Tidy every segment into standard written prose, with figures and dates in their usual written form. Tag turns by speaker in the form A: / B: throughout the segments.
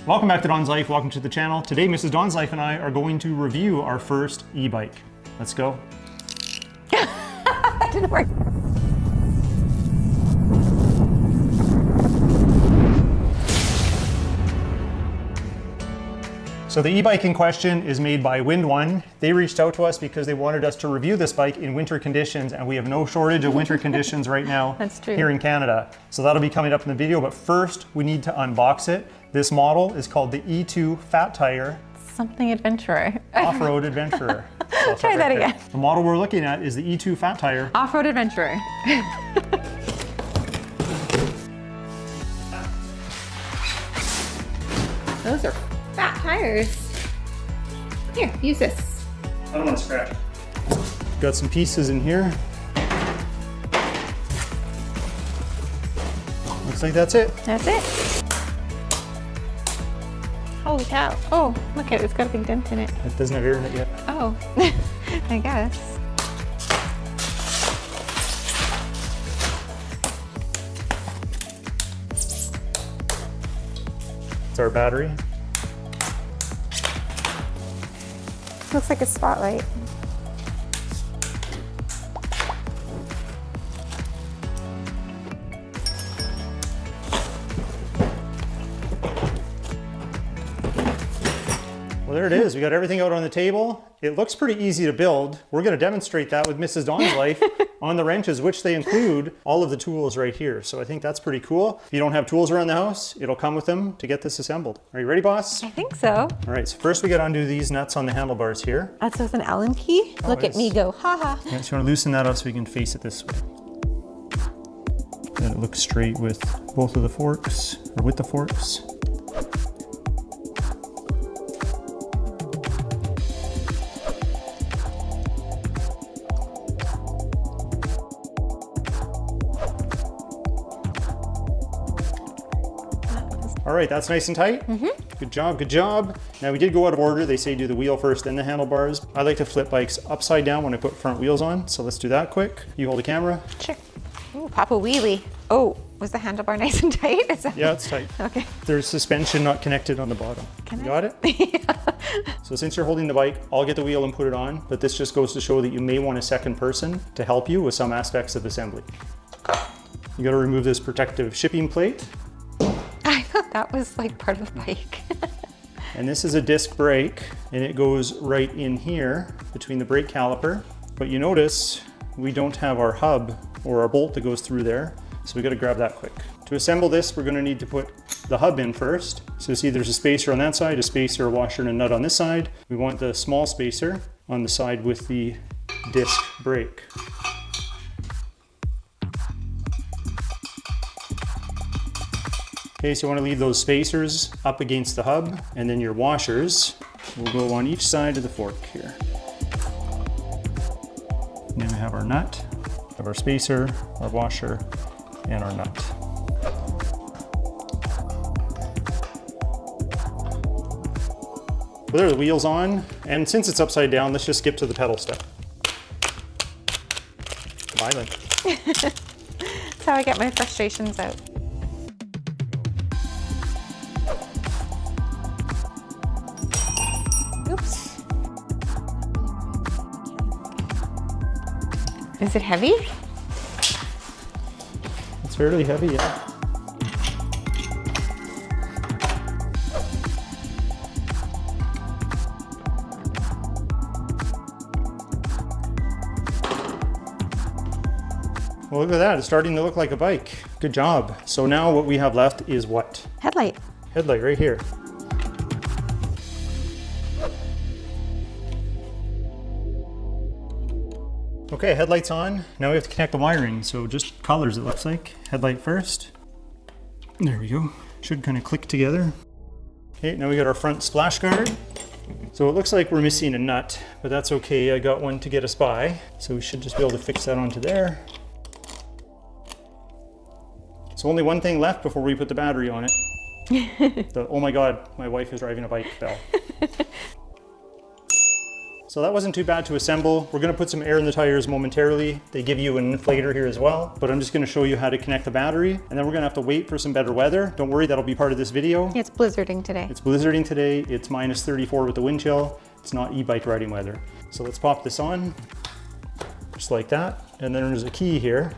A: Welcome back to Don's Life, welcome to the channel. Today, Mrs. Don's Life and I are going to review our first e-bike. Let's go.
B: That didn't work.
A: So the e-bike in question is made by Windone. They reached out to us because they wanted us to review this bike in winter conditions, and we have no shortage of winter conditions right now.
B: That's true.
A: Here in Canada. So that'll be coming up in the video, but first we need to unbox it. This model is called the E2 Fat Tire
B: Something adventurer.
A: Off-road Adventurer. So
B: Try that again.
A: The model we're looking at is the E2 Fat Tire.
B: Off-road adventurer. Those are fat tires. Here, use this.
A: I don't want to scratch. Got some pieces in here. Looks like that's it.
B: That's it. Holy cow. Oh, look at it. It's got a big dent in it.
A: It doesn't have air in it yet.
B: Oh, I guess.
A: It's our battery.
B: Looks like a spotlight.
A: Well, there it is. We got everything out on the table. It looks pretty easy to build. We're going to demonstrate that with Mrs. Don's Life on the wrenches, which they include all of the tools right here. So I think that's pretty cool. If you don't have tools around the house, it'll come with them to get this assembled. Are you ready, boss?
B: I think so.
A: All right, so first we got to undo these nuts on the handlebars here.
B: That's with an Allen key. Look at me go, haha.
A: Yeah, so you want to loosen that up so we can face it this way. Then it looks straight with both of the forks, or with the forks. All right, that's nice and tight. Good job, good job. Now we did go out of order. They say do the wheel first, then the handlebars. I like to flip bikes upside down when I put front wheels on. So let's do that quick. You hold the camera.
B: Sure. Ooh, pop a wheelie. Oh, was the handlebar nice and tight? Is that...
A: Yeah, it's tight.
B: Okay.
A: There's suspension not connected on the bottom.
B: Can
A: You
B: I?
A: got it?
B: Yeah.
A: So since you're holding the bike, I'll get the wheel and put it on, but this just goes to show that you may want a second person to help you with some aspects of assembly. You gotta remove this protective shipping plate.
B: I thought that was like part of the bike.
A: And this is a disc brake, and it goes right in here between the brake caliper. But you notice we don't have our hub or our bolt that goes through there, so we gotta grab that quick. To assemble this, we're gonna need to put the hub in first. So see there's a spacer on that side, a spacer, a washer, and a nut on this side. We want the small spacer on the side with the disc brake. Okay, so you want to leave those spacers up against the hub, and then your washers will go on each side of the fork here. And then we have our nut, we have our spacer, our washer, and our nut. Well, there are the wheels on, and since it's upside down, let's just skip to the pedal step. Bye then.
B: That's how I get my frustrations out. Oops. Is it heavy?
A: It's fairly heavy, yeah. Well, look at that, it's starting to look like a bike. Good job. So now what we have left is what?
B: Headlight.
A: Headlight right here. Okay, headlight's on. Now we have to connect the wiring. So just colors it looks like. Headlight first. There we go. Should kind of click together. Okay, now we got our front splash guard. So it looks like we're missing a nut, but that's okay. I got one to get us by. So we should just be able to fix that onto there. So only one thing left before we put the battery on it. The, oh my God, my wife is driving a bike bell. So that wasn't too bad to assemble. We're gonna put some air in the tires momentarily. They give you an inflator here as well, but I'm just gonna show you how to connect the battery, and then we're gonna have to wait for some better weather. Don't worry, that'll be part of this video.
B: It's blizzarding today.
A: It's blizzarding today. It's minus 34 with the wind chill. It's not e-bike riding weather. So let's pop this on, just like that. And then there's a key here,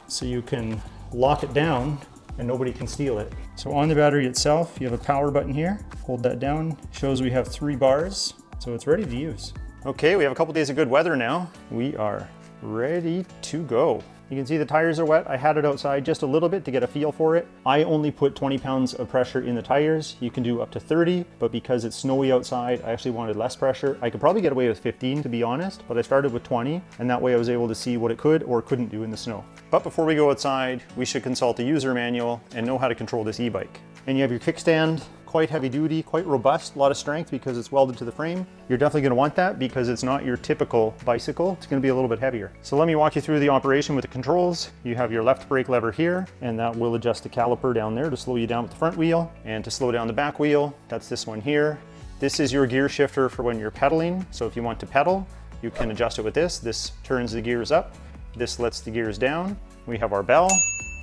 A: so you can lock it down and nobody can steal it. So on the battery itself, you have a power button here. Hold that down, shows we have 3 bars, so it's ready to use. Okay, we have a couple days of good weather now. We are ready to go. You can see the tires are wet. I had it outside just a little bit to get a feel for it. I only put 20 pounds of pressure in the tires. You can do up to 30, but because it's snowy outside, I actually wanted less pressure. I could probably get away with 15 to be honest, but I started with 20, and that way I was able to see what it could or couldn't do in the snow. But before we go outside, we should consult the user manual and know how to control this e-bike. And you have your kickstand, quite heavy duty, quite robust, a lot of strength because it's welded to the frame. You're definitely gonna want that because it's not your typical bicycle. It's gonna be a little bit heavier. So let me walk you through the operation with the controls. You have your left brake lever here, and that will adjust the caliper down there to slow you down with the front wheel. And to slow down the back wheel, that's this one here. This is your gear shifter for when you're pedaling. So if you want to pedal, you can adjust it with this. This turns the gears up. This lets the gears down. We have our bell.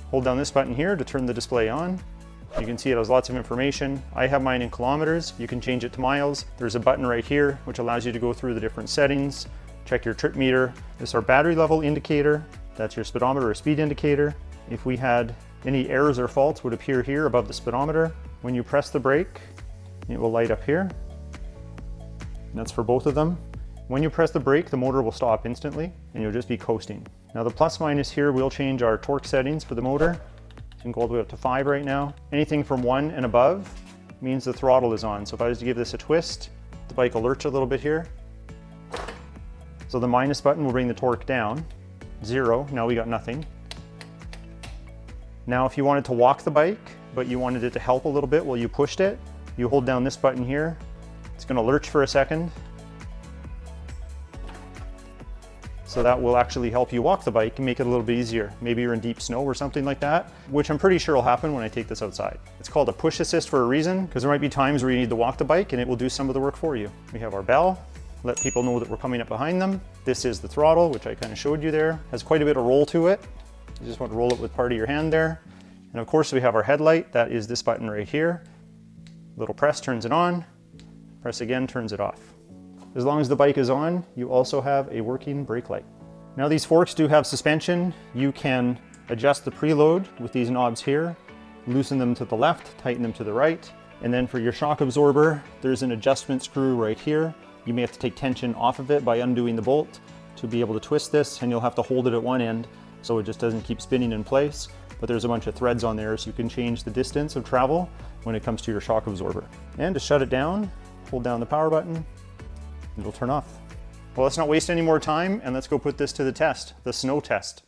A: Hold down this button here to turn the display on. You can see it has lots of information. I have mine in kilometers. You can change it to miles. There's a button right here which allows you to go through the different settings, check your trip meter. This is our battery level indicator. That's your speedometer or speed indicator. If we had any errors or faults would appear here above the speedometer. When you press the brake, it will light up here. And that's for both of them. When you press the brake, the motor will stop instantly and you'll just be coasting. Now the plus minus here will change our torque settings for the motor. You can go all the way up to 5 right now. Anything from 1 and above means the throttle is on. So if I was to give this a twist, the bike will lurch a little bit here. So the minus button will bring the torque down. 0, now we got nothing. Now if you wanted to walk the bike, but you wanted it to help a little bit while you pushed it, you hold down this button here. It's gonna lurch for a second. So that will actually help you walk the bike and make it a little bit easier. Maybe you're in deep snow or something like that, which I'm pretty sure will happen when I take this outside. It's called a push assist for a reason, because there might be times where you need to walk the bike and it will do some of the work for you. We have our bell, let people know that we're coming up behind them. This is the throttle, which I kind of showed you there. Has quite a bit of roll to it. You just want to roll it with part of your hand there. And of course we have our headlight. That is this button right here. Little press turns it on, press again turns it off. As long as the bike is on, you also have a working brake light. Now these forks do have suspension. You can adjust the preload with these knobs here, loosen them to the left, tighten them to the right. And then for your shock absorber, there's an adjustment screw right here. You may have to take tension off of it by undoing the bolt to be able to twist this, and you'll have to hold it at one end so it just doesn't keep spinning in place. But there's a bunch of threads on there so you can change the distance of travel when it comes to your shock absorber. And to shut it down, hold down the power button, it'll turn off. Well, let's not waste any more time and let's go put this to the test, the snow test.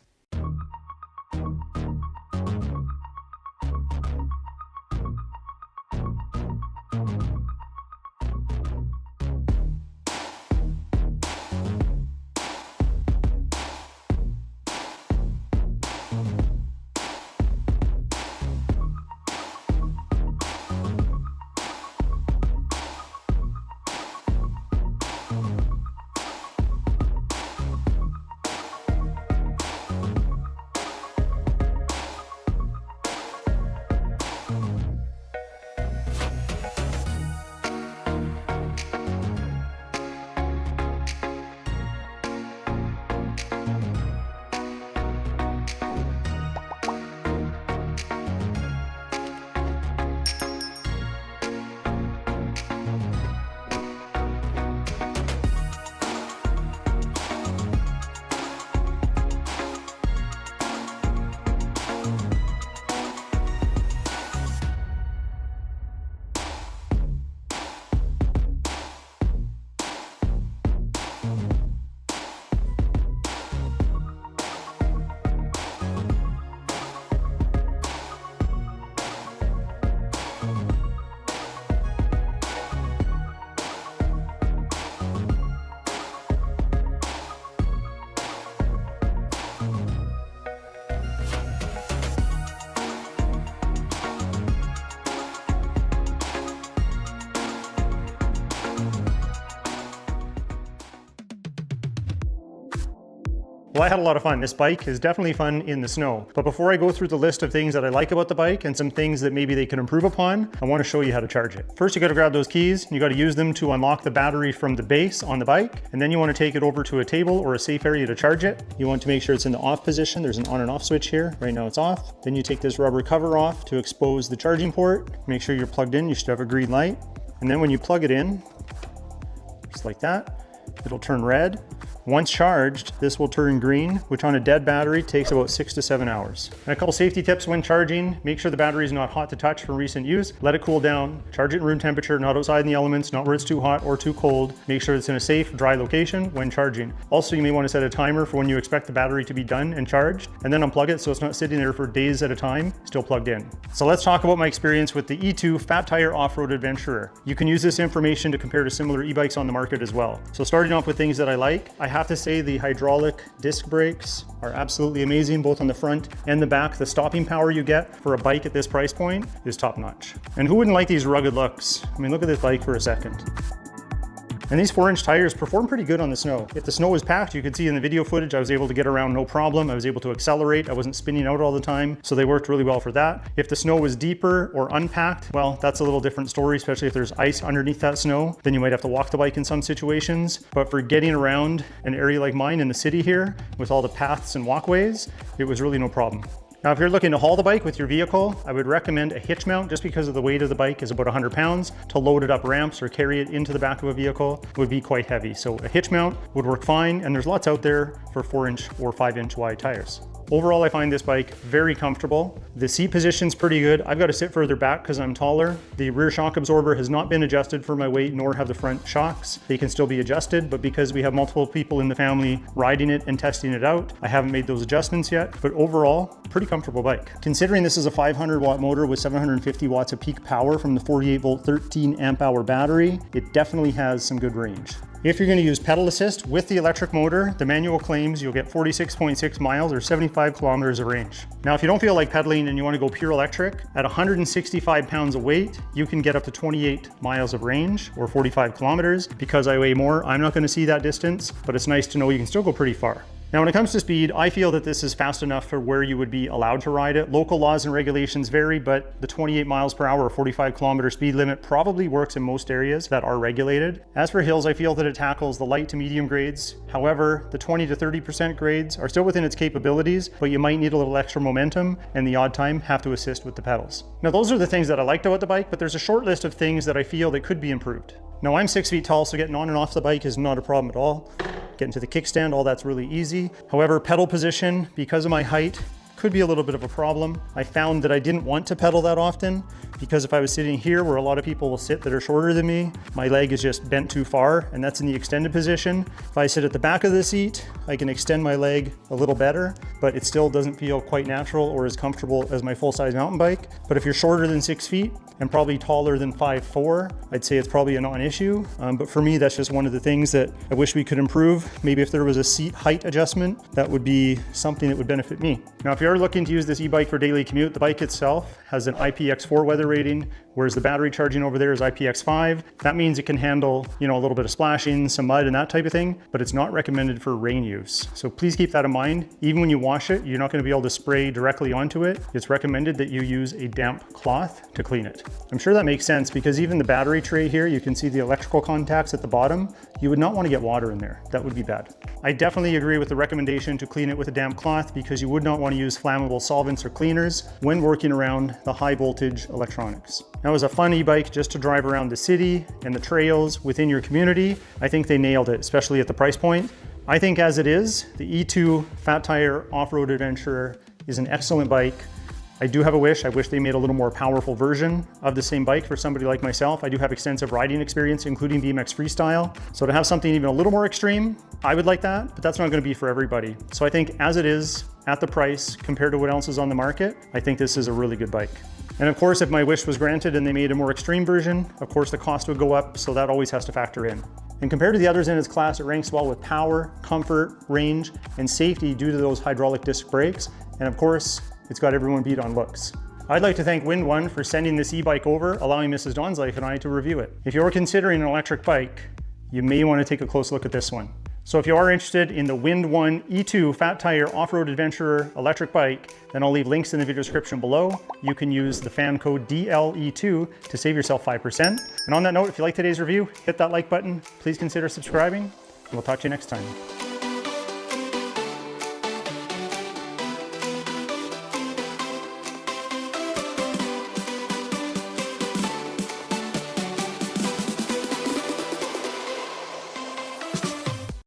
A: Well, I had a lot of fun. This bike is definitely fun in the snow. But before I go through the list of things that I like about the bike and some things that maybe they can improve upon, I want to show you how to charge it. First, you got to grab those keys. You got to use them to unlock the battery from the base on the bike. And then you want to take it over to a table or a safe area to charge it. You want to make sure it's in the off position. There's an on and off switch here. Right now it's off. Then you take this rubber cover off to expose the charging port. Make sure you're plugged in. You should have a green light. And then when you plug it in, just like that, it'll turn red. Once charged, this will turn green, which on a dead battery takes about 6 to 7 hours. And a couple safety tips when charging: make sure the battery is not hot to touch from recent use. Let it cool down. Charge it in room temperature, not outside in the elements, not where it's too hot or too cold. Make sure it's in a safe, dry location when charging. Also, you may want to set a timer for when you expect the battery to be done and charged, and then unplug it so it's not sitting there for days at a time, still plugged in. So let's talk about my experience with the E2 Fat Tire Off-Road Adventurer. You can use this information to compare to similar e-bikes on the market as well. So starting off with things that I like, I have to say the hydraulic disc brakes are absolutely amazing, both on the front and the back. The stopping power you get for a bike at this price point is top notch. And who wouldn't like these rugged looks? I mean, look at this bike for a second. And these 4-inch tires perform pretty good on the snow. If the snow was packed, you could see in the video footage, I was able to get around no problem. I was able to accelerate. I wasn't spinning out all the time. So they worked really well for that. If the snow was deeper or unpacked, well, that's a little different story, especially if there's ice underneath that snow. Then you might have to walk the bike in some situations. But for getting around an area like mine in the city here, with all the paths and walkways, it was really no problem. Now, if you're looking to haul the bike with your vehicle, I would recommend a hitch mount just because of the weight of the bike is about 100 pounds. To load it up ramps or carry it into the back of a vehicle would be quite heavy. So a hitch mount would work fine, and there's lots out there for 4-inch or 5-inch wide tires. Overall, I find this bike very comfortable. The seat position's pretty good. I've got to sit further back because I'm taller. The rear shock absorber has not been adjusted for my weight, nor have the front shocks. They can still be adjusted, but because we have multiple people in the family riding it and testing it out, I haven't made those adjustments yet. But overall, pretty comfortable bike. Considering this is a 500 watt motor with 750 watts of peak power from the 48 volt 13 amp hour battery, it definitely has some good range. If you're going to use pedal assist with the electric motor, the manual claims you'll get 46.6 miles or 75 kilometers of range. Now, if you don't feel like pedaling and you want to go pure electric, at 165 pounds of weight, you can get up to 28 miles of range or 45 kilometers. Because I weigh more, I'm not going to see that distance, but it's nice to know you can still go pretty far. Now, when it comes to speed, I feel that this is fast enough for where you would be allowed to ride it. Local laws and regulations vary, but the 28 miles per hour or 45 kilometer speed limit probably works in most areas that are regulated. As for hills, I feel that it tackles the light to medium grades. However, the 20 to 30% grades are still within its capabilities, but you might need a little extra momentum and the odd time have to assist with the pedals. Now, those are the things that I liked about the bike, but there's a short list of things that I feel that could be improved. Now, I'm 6 feet tall, so getting on and off the bike is not a problem at all. Getting to the kickstand, all that's really easy. However, pedal position, because of my height, could be a little bit of a problem. I found that I didn't want to pedal that often because if I was sitting here where a lot of people will sit that are shorter than me, my leg is just bent too far, and that's in the extended position. If I sit at the back of the seat, I can extend my leg a little better, but it still doesn't feel quite natural or as comfortable as my full-size mountain bike. But if you're shorter than 6 feet and probably taller than 5'4", I'd say it's probably a non-issue. But for me, that's just one of the things that I wish we could improve. Maybe if there was a seat height adjustment, that would be something that would benefit me. Now, if you're looking to use this e-bike for daily commute, the bike itself has an IPX4 weather rating, whereas the battery charging over there is IPX5. That means it can handle, a little bit of splashing, some mud and that type of thing, but it's not recommended for rain use. So please keep that in mind. Even when you wash it, you're not going to be able to spray directly onto it. It's recommended that you use a damp cloth to clean it. I'm sure that makes sense because even the battery tray here, you can see the electrical contacts at the bottom. You would not want to get water in there. That would be bad. I definitely agree with the recommendation to clean it with a damp cloth because you would not want to use flammable solvents or cleaners when working around the high voltage electronics. Now, as a fun e-bike just to drive around the city and the trails within your community, I think they nailed it, especially at the price point. I think as it is, the E2 Fat Tire Off-Road Adventurer is an excellent bike. I do have a wish. I wish they made a little more powerful version of the same bike for somebody like myself. I do have extensive riding experience, including BMX freestyle. So to have something even a little more extreme, I would like that, but that's not going to be for everybody. So I think as it is, at the price compared to what else is on the market, I think this is a really good bike. And of course, if my wish was granted and they made a more extreme version, of course the cost would go up, so that always has to factor in. And compared to the others in its class, it ranks well with power, comfort, range, and safety due to those hydraulic disc brakes. And of course, it's got everyone beat on looks. I'd like to thank Windone for sending this e-bike over, allowing Mrs. Dawn's Life and I to review it. If you're considering an electric bike, you may want to take a close look at this one. So if you are interested in the Windone E2 Fat Tire Off-Road Adventurer electric bike, then I'll leave links in the video description below. You can use the fan code DLE2 to save yourself 5%. And on that note, if you like today's review, hit that like button. Please consider subscribing, and we'll talk to you next time.